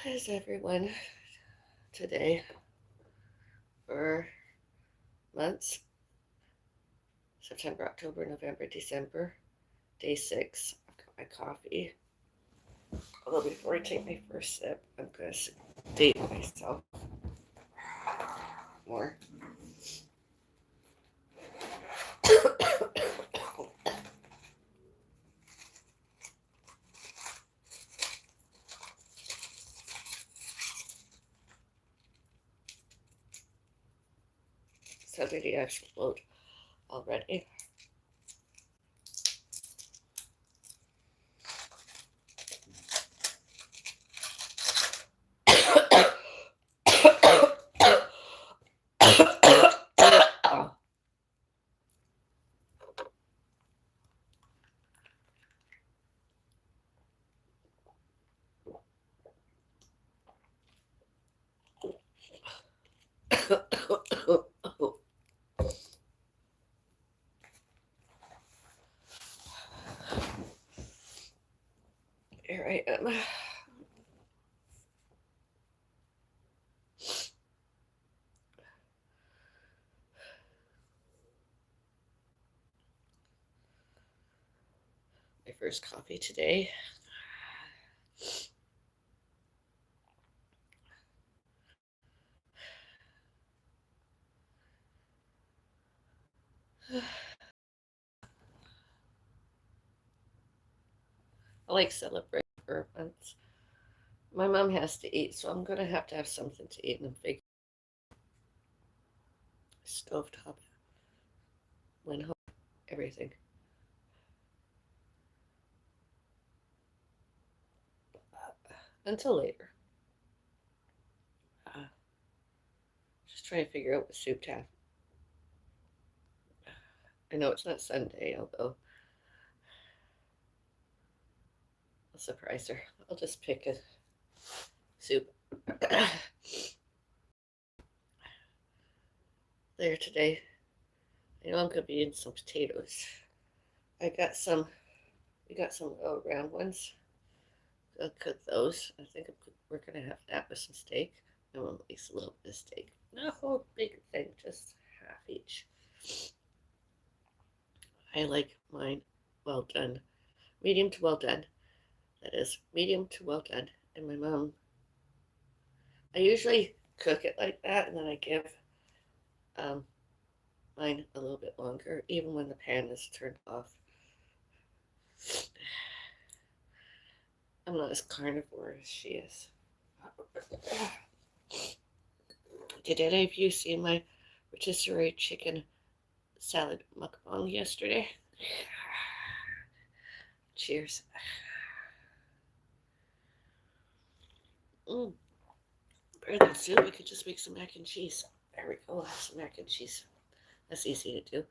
is everyone today for months? September, October, November, December, day 6. I've got my coffee. Although before I take my first sip, I'm going to date myself more. Somebody actually explode already. Here I am. My first coffee today. I like celebrating for months. My mom has to eat, so I'm going to have something to eat, and I'm figuring stovetop went home, everything. Until later. Just trying to figure out what soup to have. I know it's not Sunday, although I'll surprise her. I'll just pick a soup. There today. I know I'm gonna be eating some potatoes. I got some. We got some little round ones. I'll cook those. I think we're gonna have that with some steak. I want at least a little bit of steak. Not a whole big thing, just half each. I like mine well done, medium to well done. That is medium to well done. And my mom, I usually cook it like that, and then I give um, mine a little bit longer, even when the pan is turned off. I'm not as carnivore as she is. Did any of you see my rotisserie chicken salad mukbang yesterday? Cheers. Better than soup, we could just make some mac and cheese. There we go, have some mac and cheese. That's easy to do.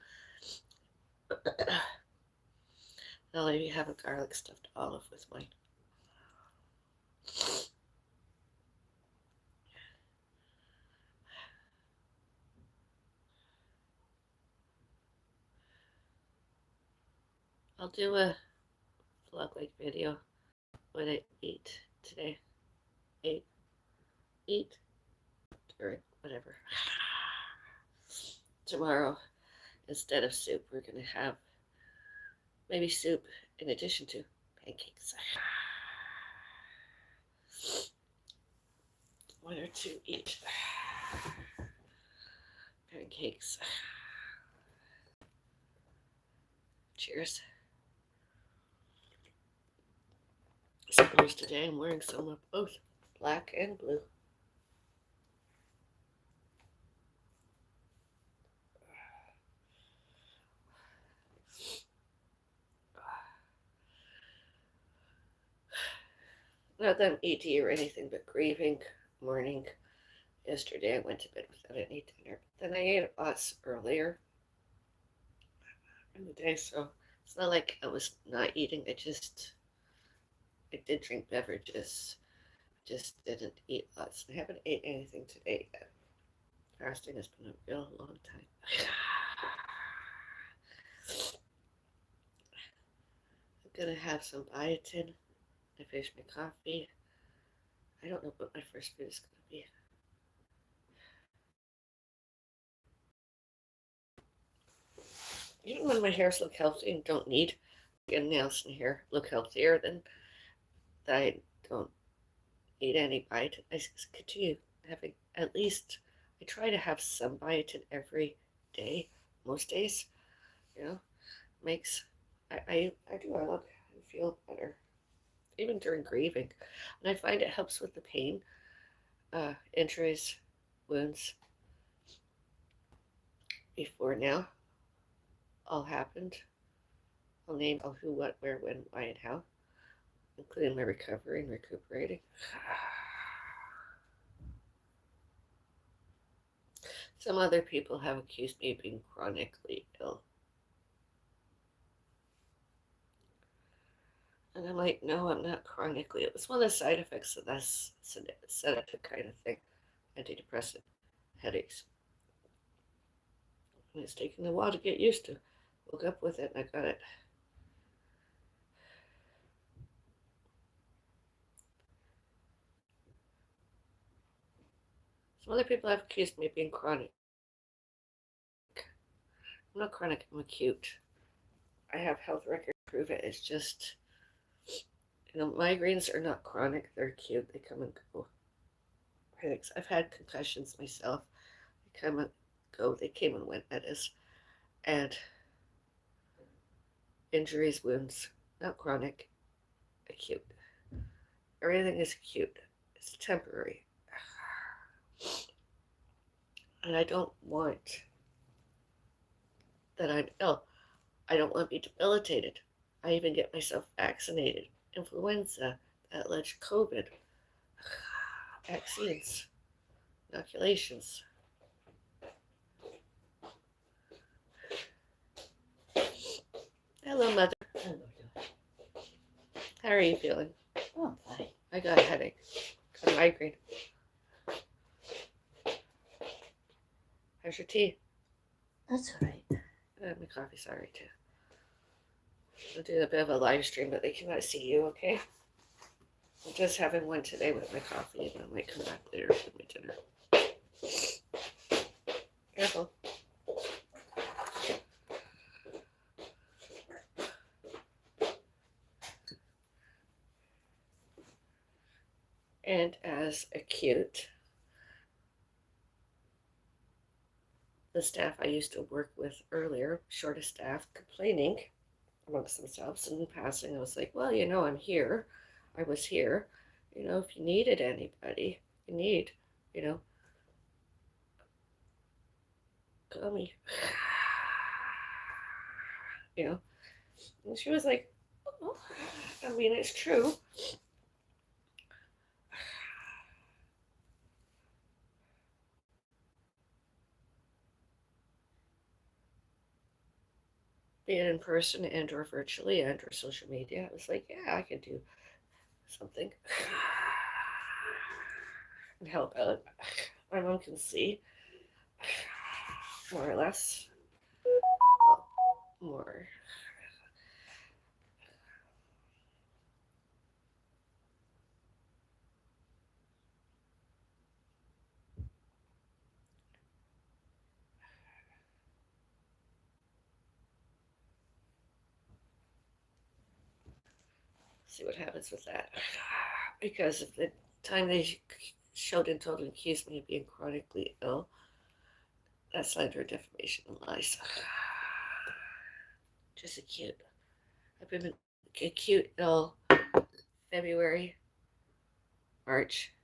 I'll maybe have a garlic stuffed olive with mine. I'll do a vlog-like video what I eat today. Eat or whatever. Tomorrow, instead of soup, we're going to have maybe soup in addition to pancakes. One or two each. Pancakes. Cheers. Slippers today. I'm wearing some of both, black and blue. Not that I'm ED or anything, but grieving morning. Yesterday I went to bed without any dinner. Then I ate lots earlier in the day, so it's not like I was not eating. I did drink beverages, just didn't eat lots. I haven't ate anything today yet. Fasting has been a real long time. I'm gonna have some biotin. I finished my coffee. I don't know what my first food is going to be. Even when my hairs look healthy and don't need skin, nails, and hair look healthier, then I don't eat any biotin. I continue having at least, I try to have some biotin every day, most days, you know, makes, I do, I look and feel better, even during grieving. And I find it helps with the pain, injuries, wounds. Before now, all happened. I'll name all who, what, where, when, why, and how, including my recovery and recuperating. Some other people have accused me of being chronically ill. And I'm like, no, I'm not chronically. It was one of the side effects of that sedative kind of thing, antidepressant, headaches. And it's taken a while to get used to. Woke up with it and I got it. Some other people have accused me of being chronic. I'm not chronic, I'm acute. I have health records to prove it. It's just, migraines are not chronic, they're acute. They come and go. Headaches. I've had concussions myself. They come and go. They came and went, that is. And injuries, wounds, not chronic, acute. Everything is acute. It's temporary. And I don't want that I'm ill. I don't want to be debilitated. I even get myself vaccinated. Influenza, that led to COVID, vaccines, inoculations. Hello, Mother. Hello, Joy. How are you feeling? Oh, I'm fine. I got a headache. Got a migraine. How's your tea? That's all right. My coffee's alright too. I'll do a bit of a live stream, but they cannot see you, okay? I'm just having one today with my coffee, and I might come back later with my dinner. Careful. And as acute, the staff I used to work with earlier, short of staff, complaining amongst themselves, and in passing, I was like, well, I'm here. I was here. If you needed anybody, you need, call me. And she was like, oh, I mean, it's true. Be it in person and or virtually and or social media. I was like, yeah, I can do something and help out. My mom can see, more or less. Well, more. See what happens with that. Because of the time they showed and told and accused me of being chronically ill, that's slander, defamation, and lies. Just acute. I've been acute ill February, March,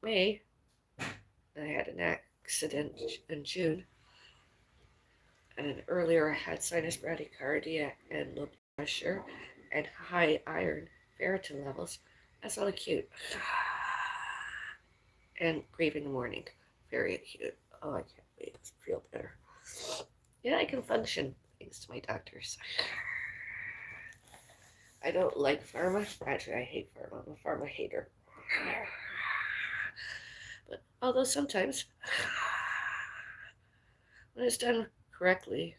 May. I had an accident in June. And earlier I had sinus bradycardia and low blood pressure and high iron ferritin levels. That's all acute. And grieving in the morning. Very acute. Oh, I can't wait to feel better. Yeah, I can function thanks to my doctors. I don't like pharma. Actually, I hate pharma. I'm a pharma hater. But although sometimes, when it's done correctly,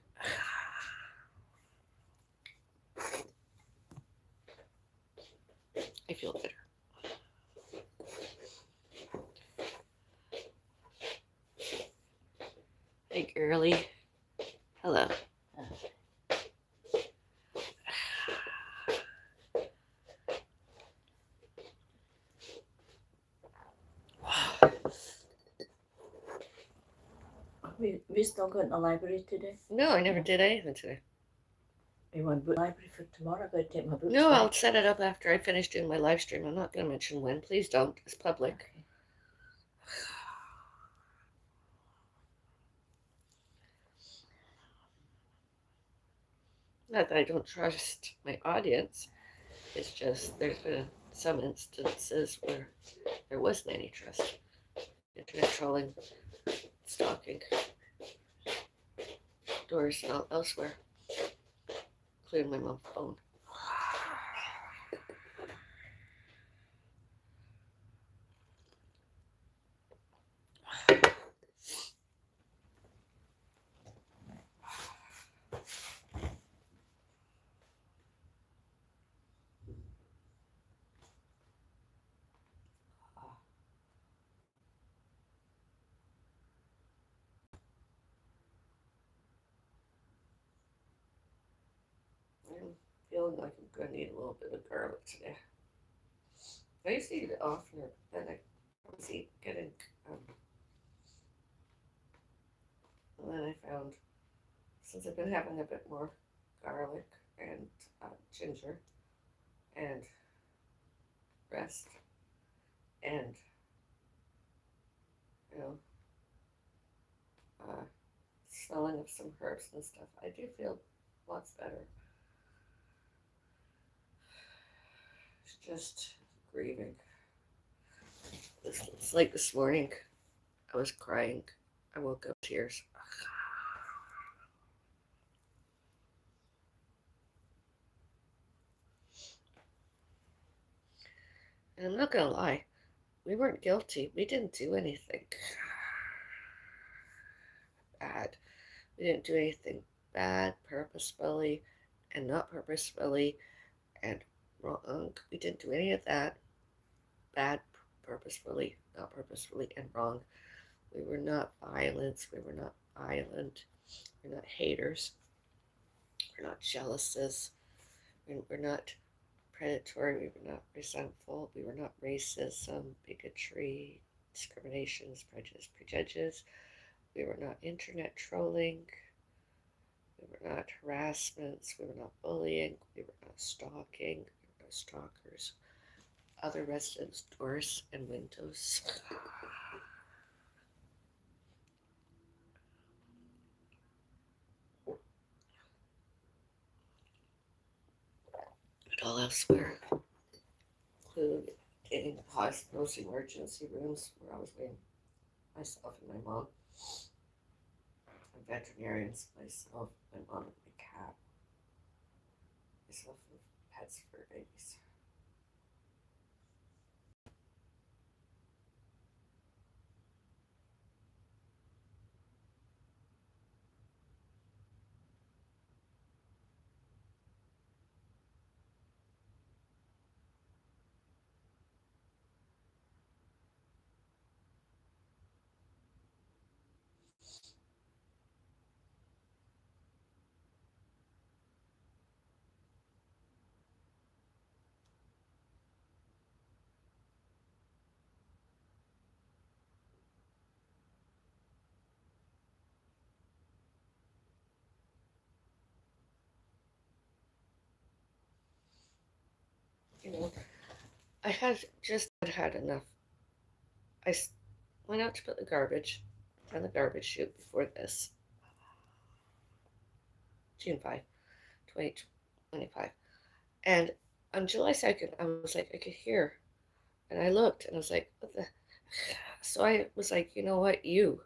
I feel better. girly. Hello. We still going to the library today? No, I never did anything today. We want to library for tomorrow. I've got to take my books No, back. I'll set it up after I finish doing my live stream. I'm not going to mention when. Please don't. It's public. Okay. Not that I don't trust my audience. It's just there's been some instances where there wasn't any trust. Internet trolling, stalking, doors and elsewhere, including my mom's phone. I'm feeling like I'm going to need a little bit of garlic today. I used to eat it oftener, but then I was getting, and then I found, since I've been having a bit more garlic and ginger and rest and, you know, smelling of some herbs and stuff, I do feel lots better. It's just grieving. It's like this morning, I was crying. I woke up tears. And I'm not gonna lie, we weren't guilty. We didn't do anything bad. We didn't do anything bad purposefully and not purposefully and wrong. We didn't do any of that bad purposefully, not purposefully, and wrong. We were not violent. We were not violent. We're not haters. We're not jealouses. We're not predatory. We were not resentful. We were not racism, bigotry, discriminations, prejudice, prejudges. We were not internet trolling. We were not harassments. We were not bullying. We were not stalking. We were not stalkers. Other residents' doors and windows. And all elsewhere, including hospitals, emergency rooms, where I was waiting myself and my mom, and veterinarians, myself, my mom, and my cat, myself, and pets for babies. You know, I had just had enough. I went out to put the garbage on the garbage chute before this, June 5, 2025. And on July 2nd, I was like, I could hear. And I looked and I was like, what the? So I was like, you know what? You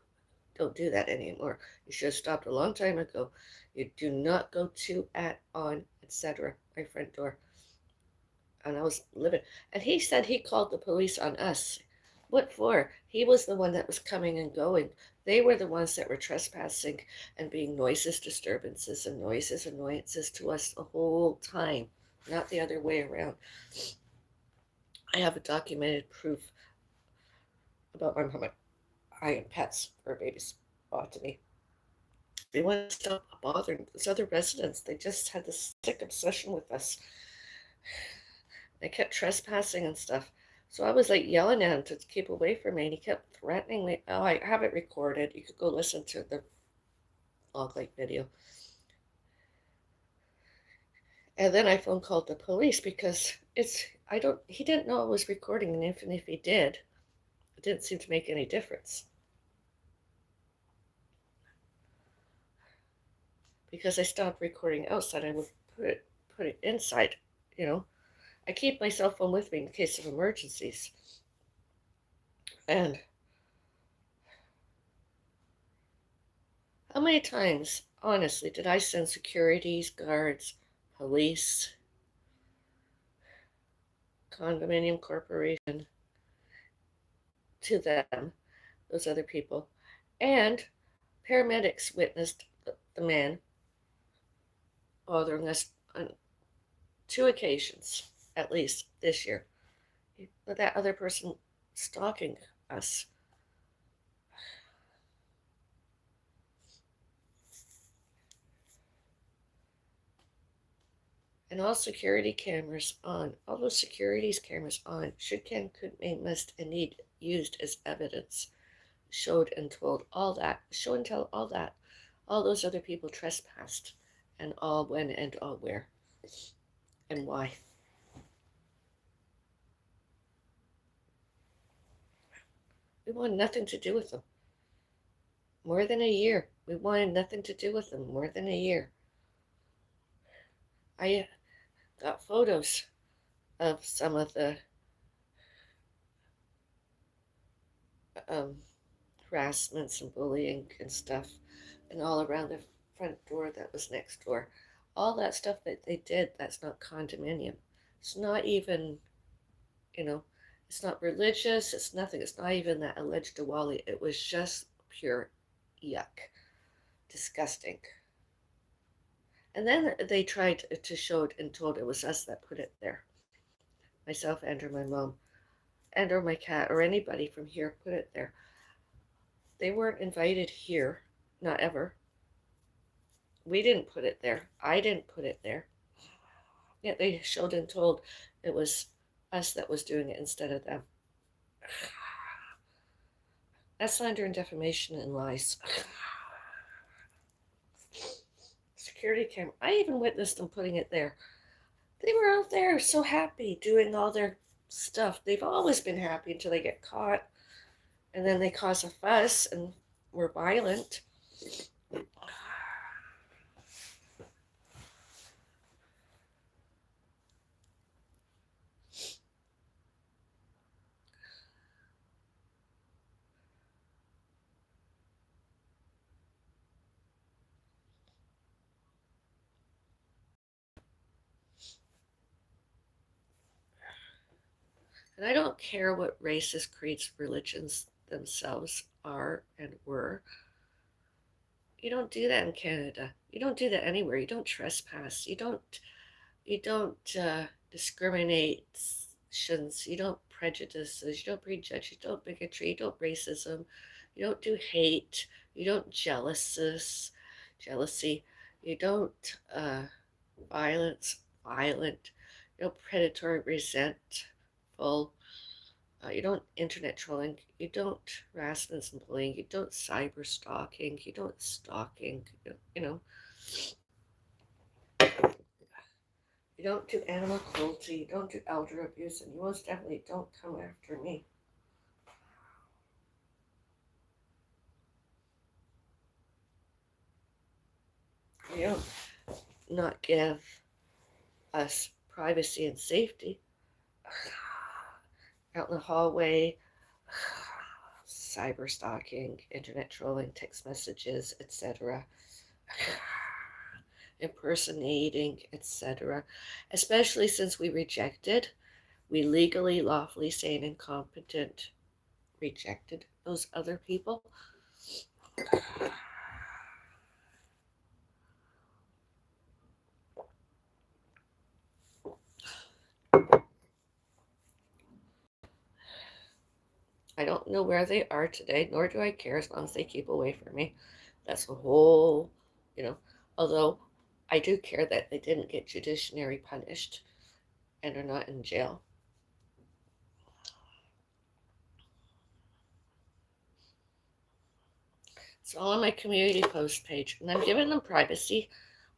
don't do that anymore. You should have stopped a long time ago. You do not go to, at, on, etc. my front door. And I was livid. And he said he called the police on us. What for? He was the one that was coming and going. They were the ones that were trespassing and being noises, disturbances, and noises, annoyances to us the whole time, not the other way around. I have a documented proof about how much I and pets for babies bought to me. They want to stop bothering those other residents. They just had this sick obsession with us. They kept trespassing and stuff. So I was like yelling at him to keep away from me, and he kept threatening me. Oh, I have it recorded. You could go listen to the log light video. And then I phone called the police because he didn't know it was recording, and even if he did, it didn't seem to make any difference. Because I stopped recording outside, I would put it inside, you know. I keep my cell phone with me in case of emergencies. And how many times, honestly, did I send securities, guards, police, condominium corporation to them, those other people, and paramedics witnessed the man bothering us on 2 occasions, at least this year. But that other person stalking us. And all security cameras on, all those securities cameras on, should, can, could, may, must, and need used as evidence. Showed and told all that, show and tell all that. All those other people trespassed, and all when and all where, and why. We wanted nothing to do with them. More than a year. We wanted nothing to do with them more than a year. I got photos of some of the um, harassments and bullying and stuff, and all around the front door that was next door. All that stuff that they did, that's not condominium. It's not even, you know, it's not religious, it's nothing. It's not even that alleged Diwali. It was just pure yuck. Disgusting. And then they tried to show it and told it was us that put it there. Myself and or my mom and or my cat or anybody from here put it there. They weren't invited here, not ever. We didn't put it there. I didn't put it there. Yet they showed and told it was us that was doing it instead of them. That's slander and defamation and lies. Security camera. I even witnessed them putting it there. They were out there so happy doing all their stuff. They've always been happy until they get caught. And then they cause a fuss and were violent. And I don't care what races, creeds, religions themselves are and were. You don't do that in Canada. You don't do that anywhere. You don't trespass. You don't discriminations. You don't prejudices. You don't prejudge. You don't bigotry. You don't racism. You don't do hate. You don't jealousy. You don't violent. You don't predatory, resentful. You don't internet trolling. You don't harassment and bullying. You don't cyber stalking. You don't stalking. You know. You don't do animal cruelty. You don't do elder abuse, and you most definitely don't come after me. You don't not give us privacy and safety out in the hallway, cyber stalking, internet trolling, text messages, etc., impersonating, etc. Especially since we legally, lawfully sane and competent rejected those other people. I don't know where they are today, nor do I care as long as they keep away from me. That's the whole you know. Although I do care that they didn't get judiciary punished and are not in jail. It's all on my community post page, and I'm giving them privacy.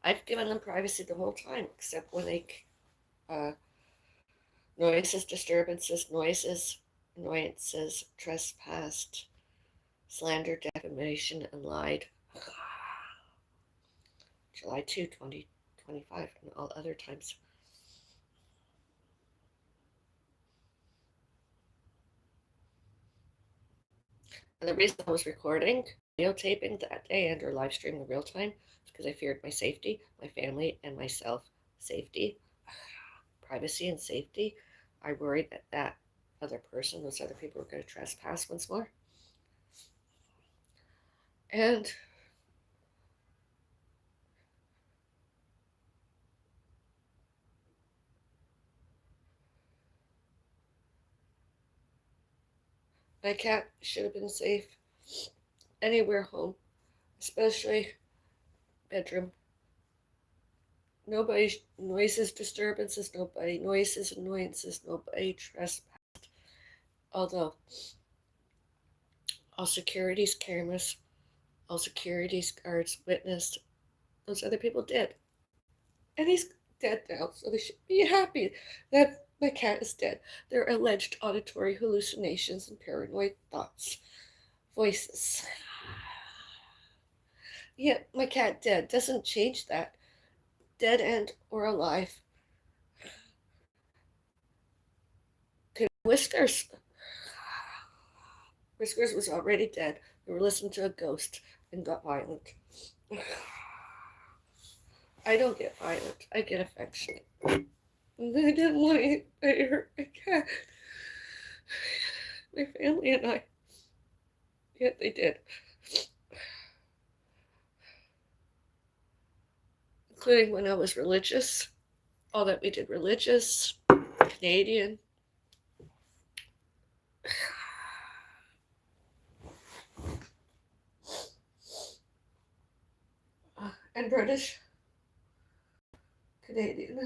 I've given them privacy the whole time, except when they uh, noises, disturbances, annoyances, trespassed, slander, defamation, and lied. July 2, 2025, and all other times. And the reason I was recording, videotaping that day and or live streaming in real time is because I feared my safety, my family, and myself safety, privacy, and safety. I worried that those other people were going to trespass once more. And my cat should have been safe anywhere home, especially bedroom. Nobody noises, disturbances, nobody noises, annoyances, nobody trespassed. Although all security's cameras, all security's guards witnessed those other people did. And he's dead now, so they should be happy that my cat is dead. Their alleged auditory hallucinations and paranoid thoughts, voices. Yet my cat dead doesn't change that. Dead and or alive. Whiskers. Whiskers was already dead. They were listening to a ghost and got violent. I don't get violent. I get affectionate. And I didn't want anybody to hurt my cat. My family and I. Yet they did. Including when I was religious. All that we did religious, Canadian. And British. Canadian.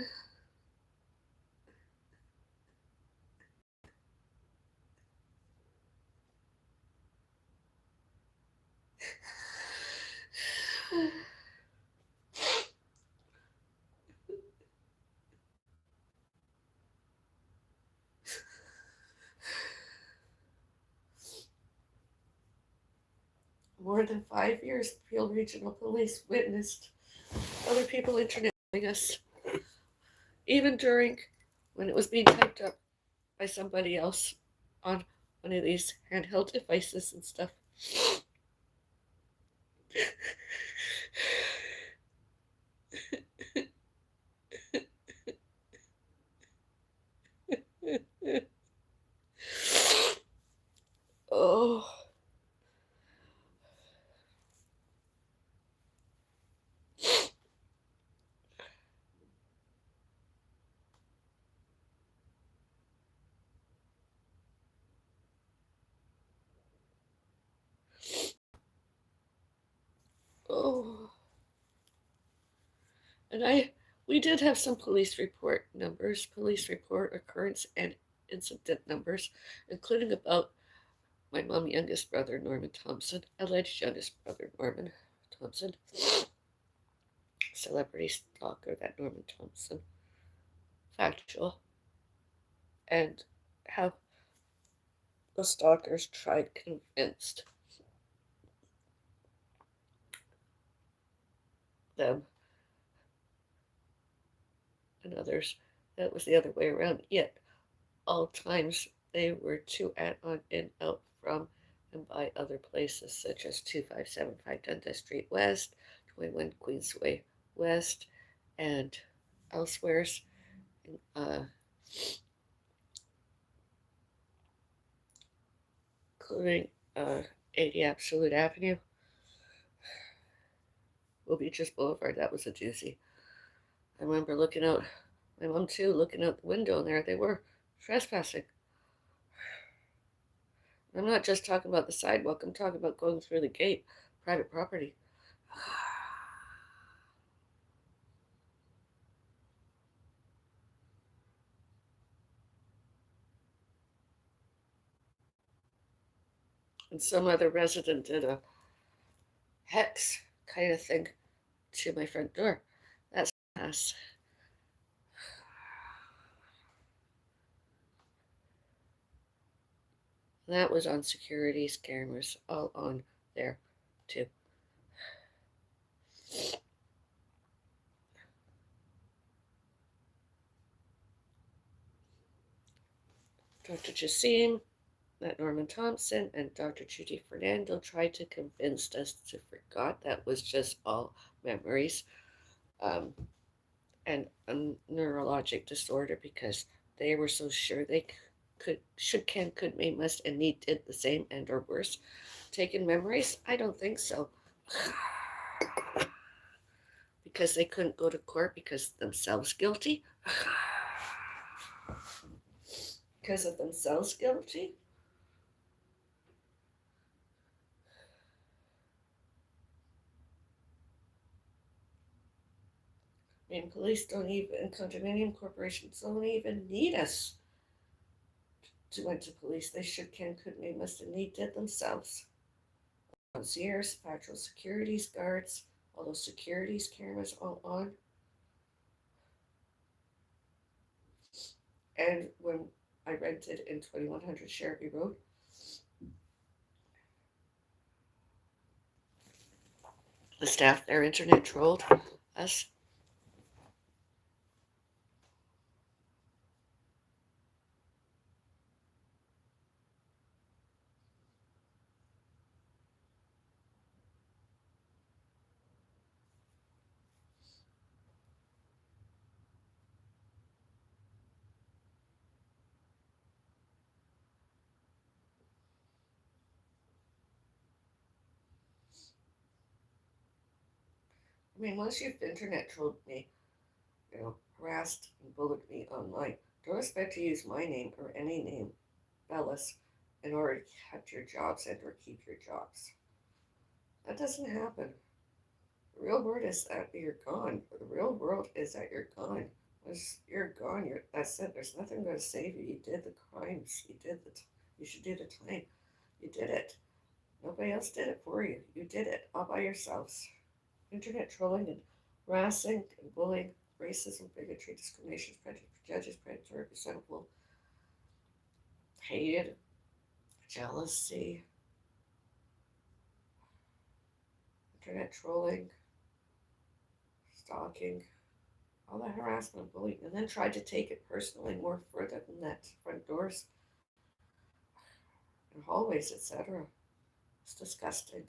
More than 5 years, Peel Regional Police witnessed other people interning us, even during when it was being typed up by somebody else on one of these handheld devices and stuff. Oh. Oh. And we did have some police report numbers, police report occurrence and incident numbers, including about my mom youngest brother Norman Thompson, alleged youngest brother Norman Thompson, celebrity stalker that Norman Thompson, factual, and how the stalkers tried convinced them and others that it was the other way around. Yet all times they were to add on and out from and by other places such as 2575 Dundas Street West, 21 Queensway West, and elsewheres, including 80 Absolute Avenue, Will Beaches Boulevard. That was a doozy. I remember looking out, my mom too, looking out the window, and there they were, trespassing. I'm not just talking about the sidewalk, I'm talking about going through the gate, private property. And some other resident did a hex kind of thing to my front door. That's us. That was on security cameras, all on there too. Dr. Jassim, that Norman Thompson, and Dr. Judy Fernando tried to convince us to forget that was just all memories, um, and a neurologic disorder because they were so sure they could, should, can, could, may, must, and need did the same and or worse. Taken memories? I don't think so. Because they couldn't go to court because themselves guilty? Because of themselves guilty? I mean, police don't even, condominium corporations don't even need us to went to police. They should, can, could, may, must, and need did themselves. Concierge, federal securities guards, all those securities cameras all on. And when I rented in 2100 Sherby Road, the staff there internet trolled us. I mean, once you've internet trolled me, harassed and bullied me online, don't expect to use my name or any name, Bellis, in order to keep your jobs and or keep your jobs. That doesn't happen. The real world is that you're gone. The real world is that you're gone. Once you're gone, that's it. There's nothing going to save you. You did the crimes. You should do the time. You did it. Nobody else did it for you. You did it all by yourselves. Internet trolling and harassing and bullying, racism, bigotry, discrimination, prejudice, judges, predatory, resentful, hated, jealousy, internet trolling, stalking, all that harassment and bullying, and then tried to take it personally more further than that. Front doors and hallways, etc. It's disgusting.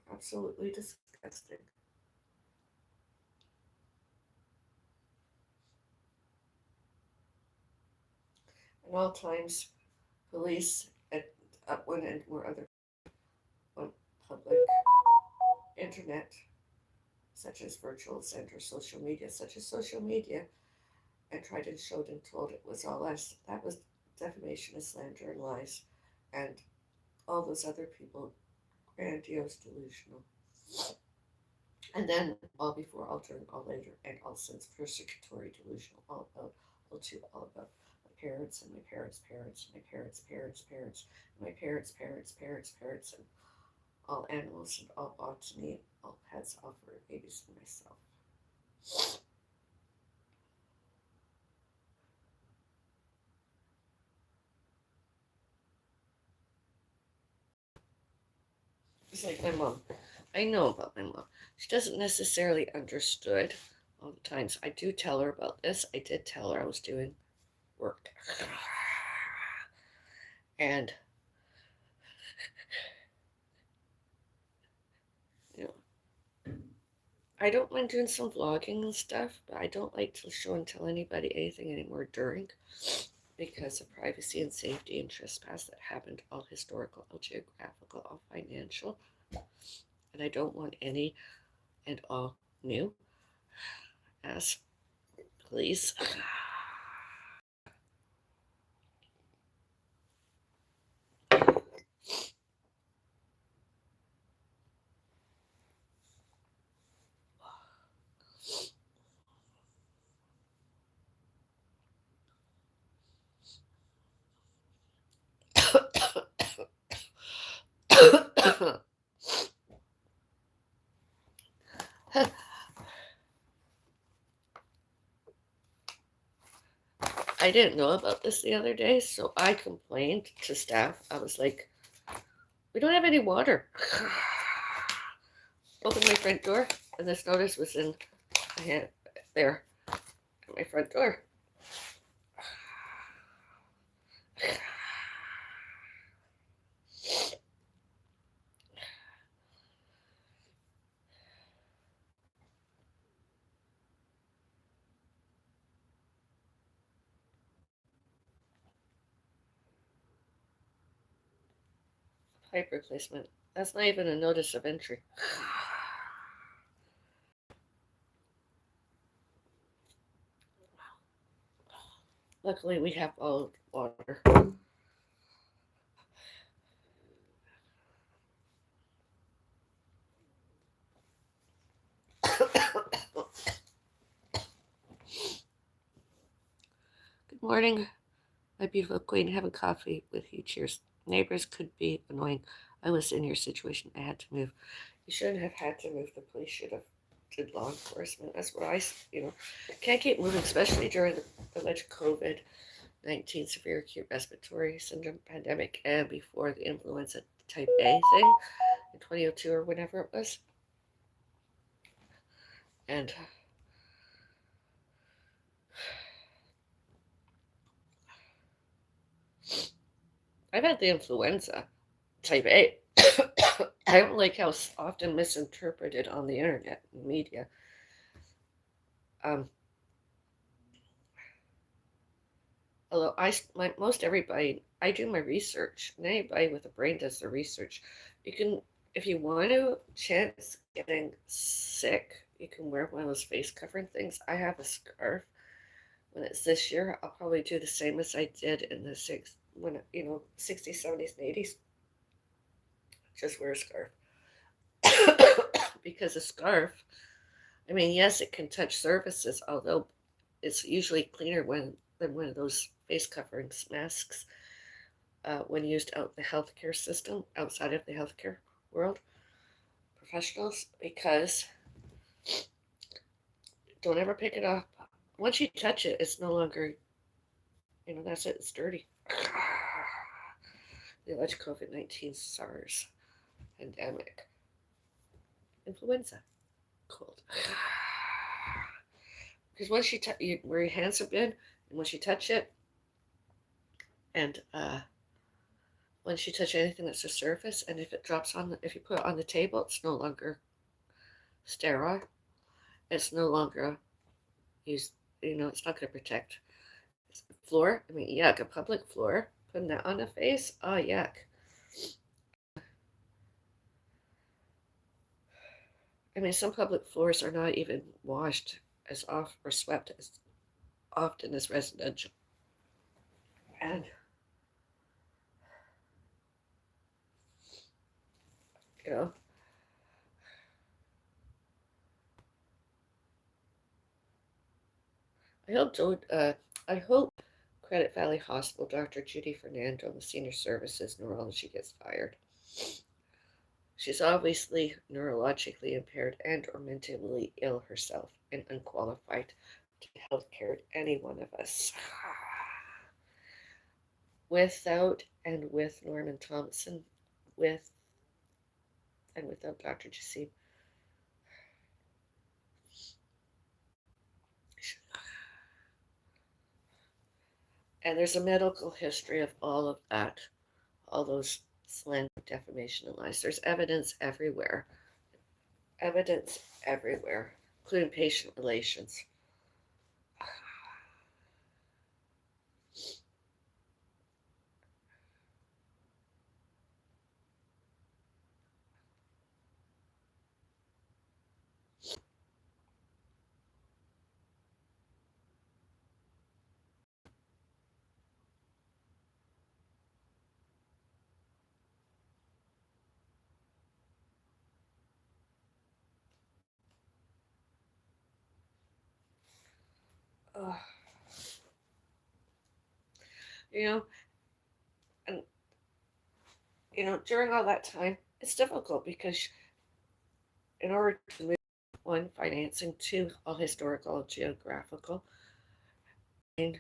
Absolutely disgusting. At all times, police at one end or other on public internet, such as virtual center, social media, such as social media, and tried and showed and told it was all us. That was defamation and slander and lies. And all those other people, grandiose, delusional. And then all before, all during, all later, and all since, persecutory, delusional, all about, all about my parents and my parents' parents, and my parents' parents' parents, and my parents' parents' parents' parents, and all animals and all botany, all pets, all fur babies, and myself. It's like my mom. I know about my mom. She doesn't necessarily understood all the times. I do tell her about this. I did tell her I was doing work. And you know, I don't mind doing some vlogging and stuff, but I don't like to show and tell anybody anything anymore during because of privacy and safety and trespass that happened, all historical, all geographical, all financial. And I don't want any and all new as please. I didn't know about this the other day, so I complained to staff. I was like, we don't have any water. Opened my front door, and this notice was in my hand there at my front door. Pipe replacement. That's not even a notice of entry. Luckily, we have all water. Good morning, my beautiful queen. Having coffee with you. Cheers. Neighbors could be annoying. I was in your situation. I had to move. You shouldn't have had to move. The police should have did law enforcement. That's what can't keep moving, especially during the alleged COVID-19 severe acute respiratory syndrome pandemic and before the influenza type A thing in 2002 or whenever it was. And I've had the influenza type A. I don't like how often misinterpreted on the internet and media. Although most everybody, I do my research, and anybody with a brain does the research. You can, if you want to chance getting sick, you can wear one of those face covering things. I have a scarf. When it's this year, I'll probably do the same as I did in the 60s, 70s, and 80s. Just wear a scarf. Because a scarf, I mean, yes, it can touch surfaces, although it's usually cleaner than one of those face coverings masks when used out in the healthcare system, outside of the healthcare world, professionals, because don't ever pick it up. Once you touch it, it's no longer, that's it, it's dirty. The alleged COVID-19 SARS pandemic. Influenza. Cold. Because once where your hands have been, and once you touch it, and once you touch anything that's a surface, and if it drops if you put it on the table, it's no longer sterile. It's no longer used, it's not going to protect. Floor, I mean, yuck, a public floor, putting that on a face, oh, yuck. I mean, some public floors are not even washed as often or swept as often as residential. And I hope Credit Valley Hospital Dr. Judy Fernando, the senior services neurology, gets fired. She's obviously neurologically impaired and or mentally ill herself and unqualified to healthcare any one of us. Without and with Norman Thompson, with and without Dr. Jassim. And there's a medical history of all of that, all those slander, defamation, and lies. There's evidence everywhere, including patient relations. You know, and during all that time, it's difficult because in order to move one financing, two all historical and geographical, and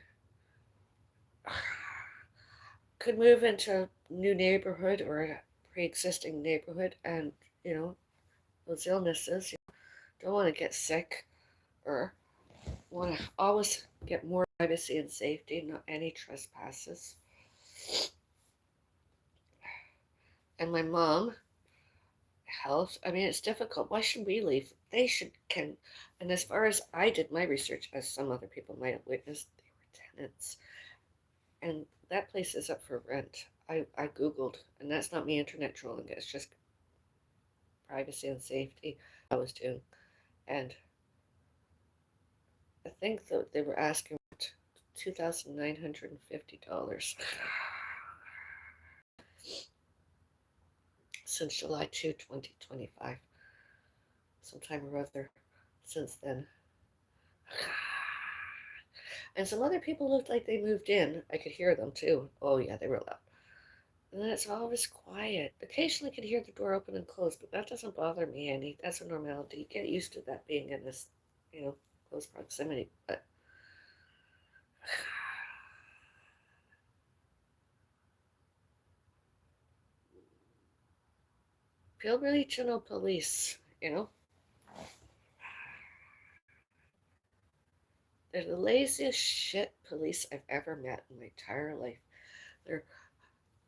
could move into a new neighborhood or a pre-existing neighborhood, and you know those illnesses. You don't want to get sick or want to always get more privacy and safety, not any trespasses. And my mom, health. I mean, it's difficult. Why should we leave? They should can. And as far as I did my research, as some other people might have witnessed, they were tenants, and that place is up for rent. I googled, and that's not me internet trolling. It's just privacy and safety I was doing, and I think that they were asking $2,950 since July 2, 2025. Sometime or other since then. And some other people looked like they moved in. I could hear them too. Oh, yeah, they were loud. And then it's always quiet. Occasionally, I could hear the door open and close, but that doesn't bother me any. That's a normality. You get used to that being in this, close proximity. But Pillsbury Regional Police, they're the laziest shit police I've ever met in my entire life. They're,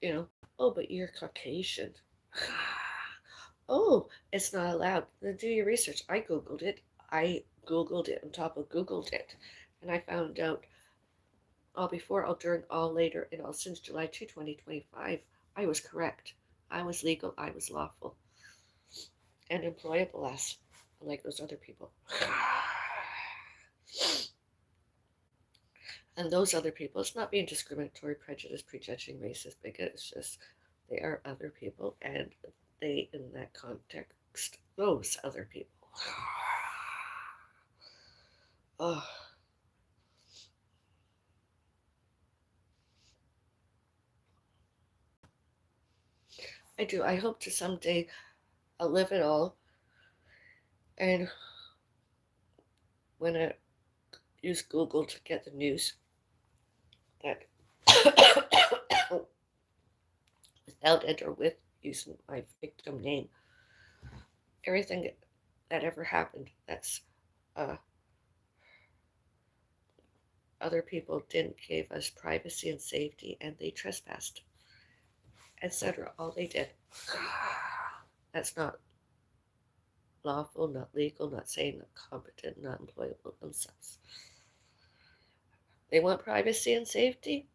you know, oh, but you're Caucasian. Oh, it's not allowed. Then do your research. I Googled it. I Googled it on top of Googled it. And I found out all before, all during, all later, and all since July 2, 2025, I was correct. I was legal. I was lawful. And employable as, unlike those other people. And those other people, it's not being discriminatory, prejudiced, prejudging, racist, bigot. It's just they are other people, and they, in that context, those other people. Oh, I do. I hope to someday outlive it all. And when I use Google to get the news, that without and or with using my victim name, everything that ever happened that's uh, other people didn't give us privacy and safety, and they trespassed, etc. All they did. That's not lawful, not legal, not sane, not competent, not employable themselves. They want privacy and safety.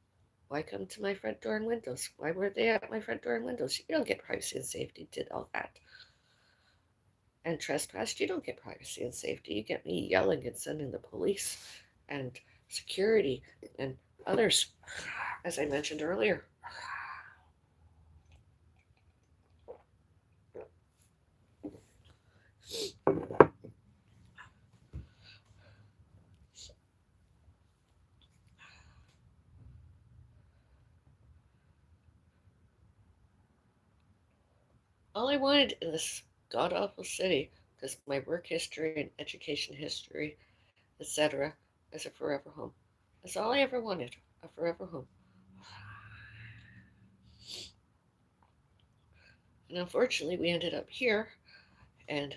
Why come to my front door and windows? Why were they at my front door and windows? You don't get privacy and safety, did all that. And trespassed, you don't get privacy and safety. You get me yelling and sending the police and security and others, as I mentioned earlier. All I wanted in this god awful city, because my work history and education history, etc., is a forever home. That's all I ever wanted, a forever home. And unfortunately, we ended up here, and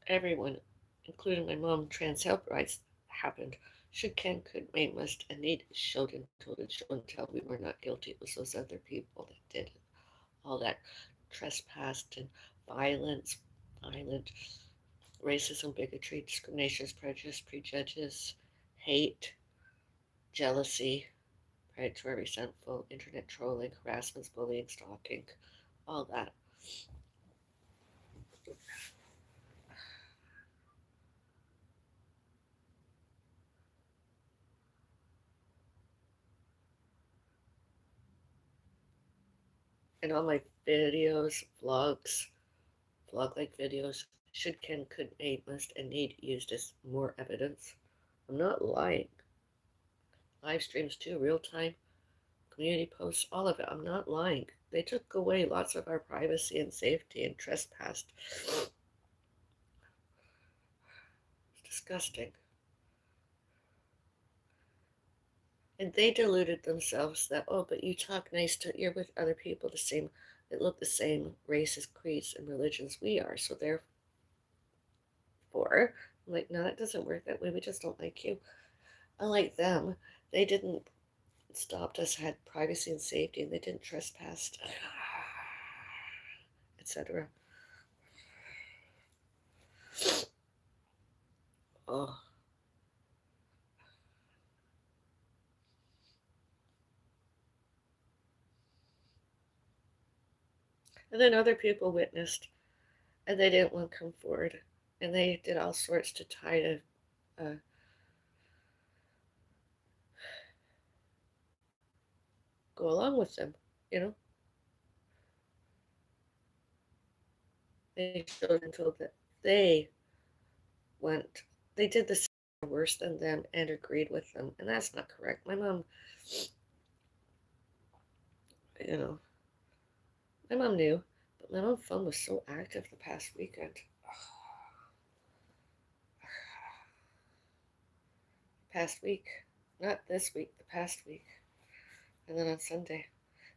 everyone, including my mom, trans health rights happened. Should, can, could, may, must, and need, showed and told and show and tell we were not guilty. It was those other people that did all that trespassed and violent racism, bigotry, discrimination, prejudice, prejudges, hate, jealousy, predatory, resentful, internet trolling, harassment, bullying, stalking, all that. And all my videos, vlog like videos, should, can, could, may, must, and need used as more evidence. I'm not lying. live streams too, real time, community posts, all of it. I'm not lying. They took away lots of our privacy and safety and trespassed. It's disgusting. And they deluded themselves that, oh, but you talk nice to, you're with other people the same, that look the same races, creeds, and religions we are. So therefore, I'm like, no, that doesn't work that way. We just don't like you. Unlike them, they didn't stop us, had privacy and safety, and they didn't trespass, etc. Oh, and then other people witnessed, and they didn't want to come forward, and they did all sorts to try to uh, go along with them. You know, they showed and told that they went, they did the worse than them and agreed with them, and that's not correct. My mom, you know, my mom knew, but my mom's phone was so active the past weekend. Past week, not this week, the past week, and then on Sunday.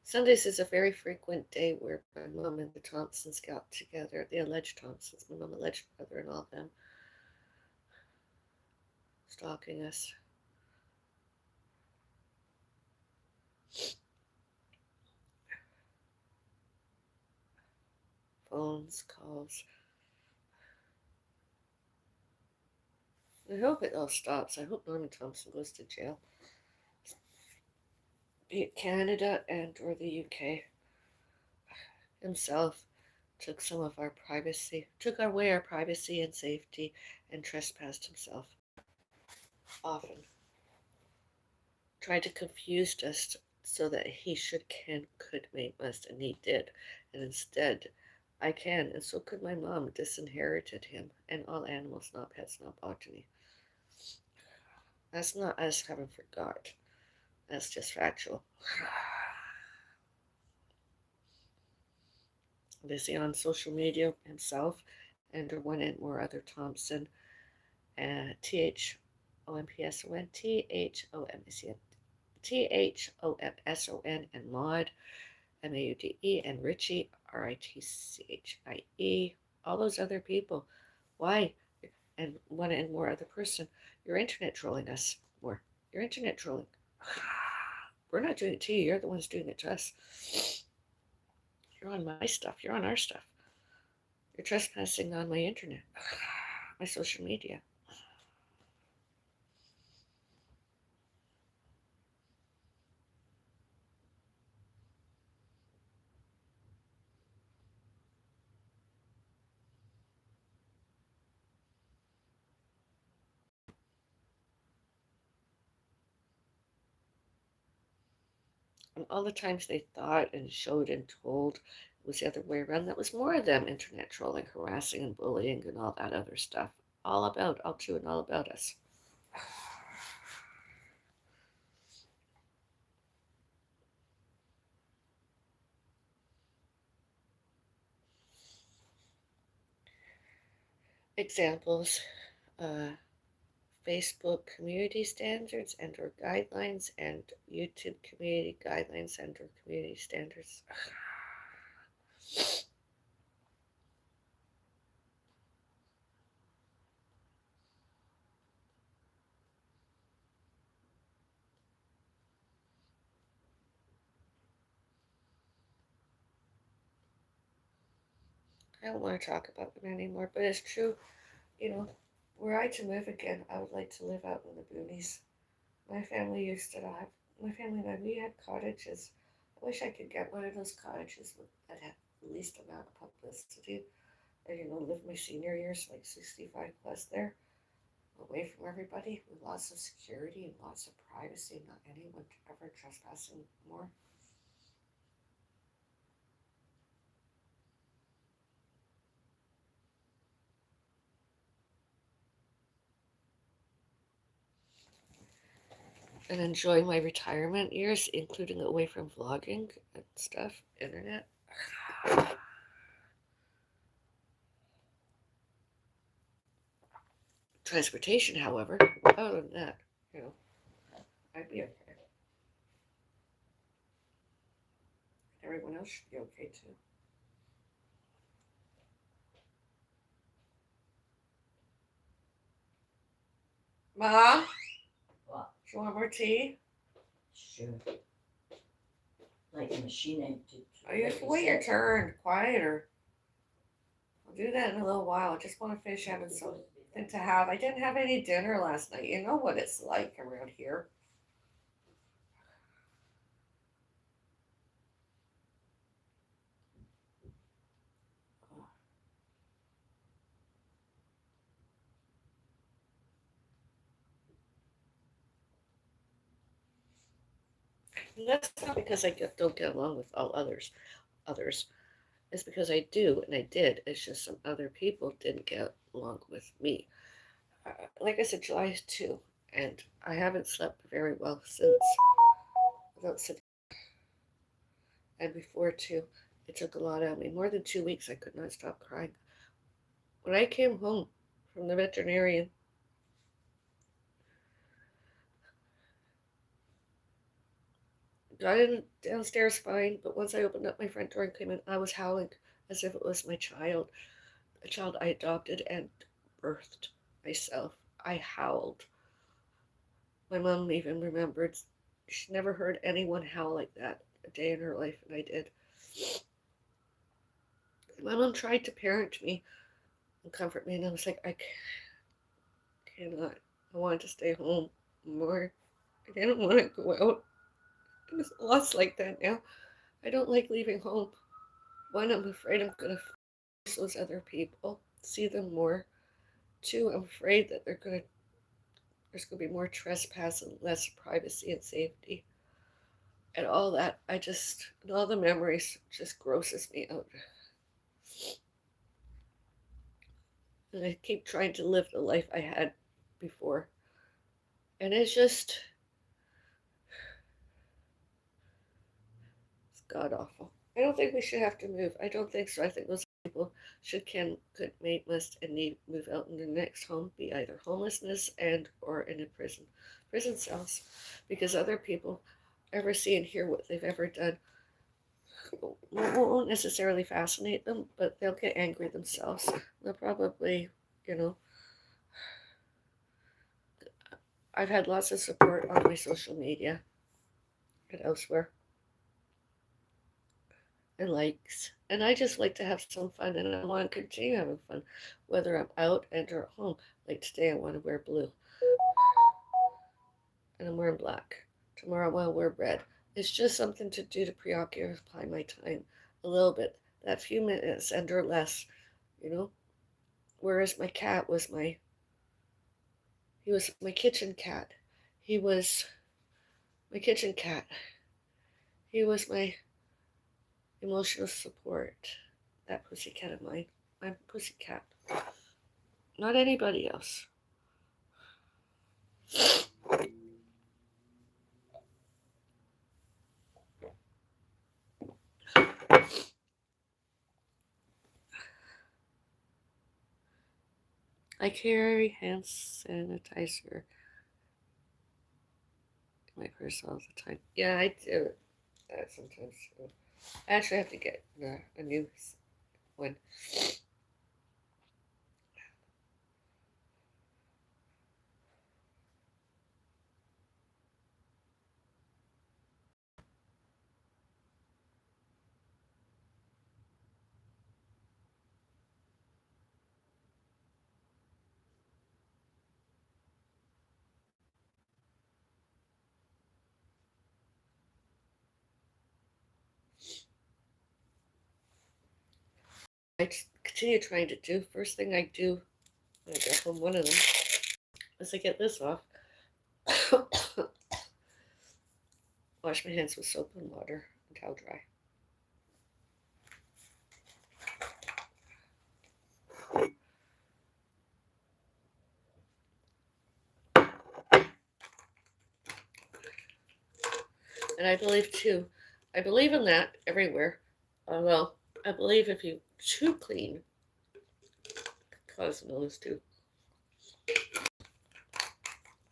Sundays is a very frequent day where my mom and the Thompsons got together, the alleged Thompsons, my mom, alleged brother, and all of them, stalking us. Phones, calls. I hope it all stops. I hope Norman Thompson goes to jail. Be it Canada and or the UK. Himself took some of our privacy, took away our privacy and safety, and trespassed himself. Often. Tried to confuse us so that he should, can, could, may, must, and he did. And instead, I can, and so could my mom, disinherited him and all animals, not pets, not botany. That's not us having forgot. That's just factual. Busy on social media himself, and one and more other Thompson, Thompson, Thomson, and Maud, Maude, and Richie, Ritchie, all those other people. Why? And one and more other person. You're internet trolling us more. You're internet trolling. We're not doing it to you. You're the ones doing it to us. You're on my stuff. You're on our stuff. You're trespassing on my internet, my social media. And all the times they thought and showed and told it was the other way around, that was more of them internet trolling, harassing, and bullying, and all that other stuff. All to and all about us. Examples, uh, Facebook community standards and or guidelines, and YouTube community guidelines and or community standards. I don't want to talk about them anymore, but it's true. You know, were I to move again, I would like to live out in the boonies. My family used to have, my family and I, we had cottages. I wish I could get one of those cottages that had the least amount of publicity. And, live my senior years, like 65 plus there, away from everybody, with lots of security and lots of privacy, not anyone ever trespassing more. and enjoying my retirement years, including away from vlogging and stuff, internet. Transportation, however, other than that, I'd be okay. Everyone else should be okay too. Mom? What? Do you want more tea? Sure. Like the machine empty. Oh, you have to wait your turn. Quieter. I'll do that in a little while. I just want to finish having something to have. I didn't have any dinner last night. You know what it's like around here. And that's not because don't get along with all others. It's because I do, and I did. It's just some other people didn't get along with me. Like I said, July 2, and I haven't slept very well since. And before too, it took a lot out of me. More than 2 weeks, I could not stop crying. When I came home from the veterinarian, got in downstairs fine, but once I opened up my front door and came in, I was howling as if it was my child, a child I adopted and birthed myself. I howled. My mom even remembered she never heard anyone howl like that a day in her life, and I did. My mom tried to parent me and comfort me, and I was like, I cannot. I wanted to stay home more. I didn't want to go out. It's lost like that now. I don't like leaving home. One, I'm afraid I'm going to face those other people, see them more. Two, I'm afraid that there's going to be more trespass and less privacy and safety. And all that, and all the memories just grosses me out. And I keep trying to live the life I had before. And it's god awful. I don't think we should have to move. I don't think so. I think those people could, may, must, and need move out in their next home, be either homelessness or in a prison cells, because other people ever see and hear what they've ever done won't necessarily fascinate them, but they'll get angry themselves. They'll probably, you know, I've had lots of support on my social media and elsewhere, and likes. And I just like to have some fun, and I want to continue having fun, whether I'm out and or at home. Like today, I want to wear blue, and I'm wearing black. Tomorrow, I want to wear red. It's just something to do to preoccupy my time a little bit, that few minutes and or less, you know. Whereas he was my kitchen cat. He was my kitchen cat. He was my emotional support. That pussycat of mine, my pussycat. Not anybody else. I carry hand sanitizer in my purse all the time. Yeah, I do that sometimes. I actually have to get a new one. I continue trying to do. First thing I do when I get home, one of them, is I get this off. Wash my hands with soap and water and towel dry. And I believe too, I believe in that everywhere. Well, I believe if you too clean, cause an illness too.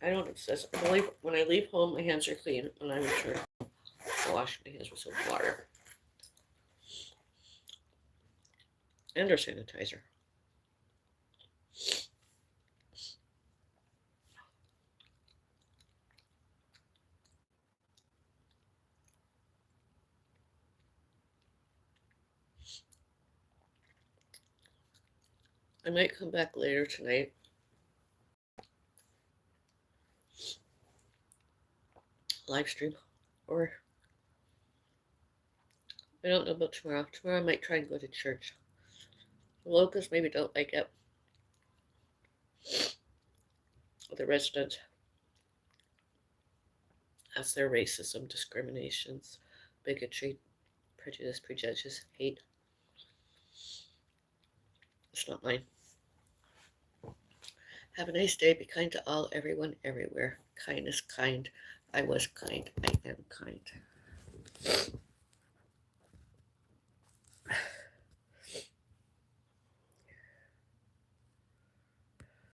I don't obsess. I believe when I leave home, my hands are clean. When I return, I wash my hands with soap and water and or sanitizer. I might come back later tonight. Live stream. Or I don't know about tomorrow. Tomorrow I might try and go to church. The locals maybe don't like it. The residents. That's their racism, discriminations, bigotry, prejudice, prejudice, hate. It's not mine. Have a nice day. Be kind to all, everyone, everywhere. Kindness, kind. I was kind. I am kind.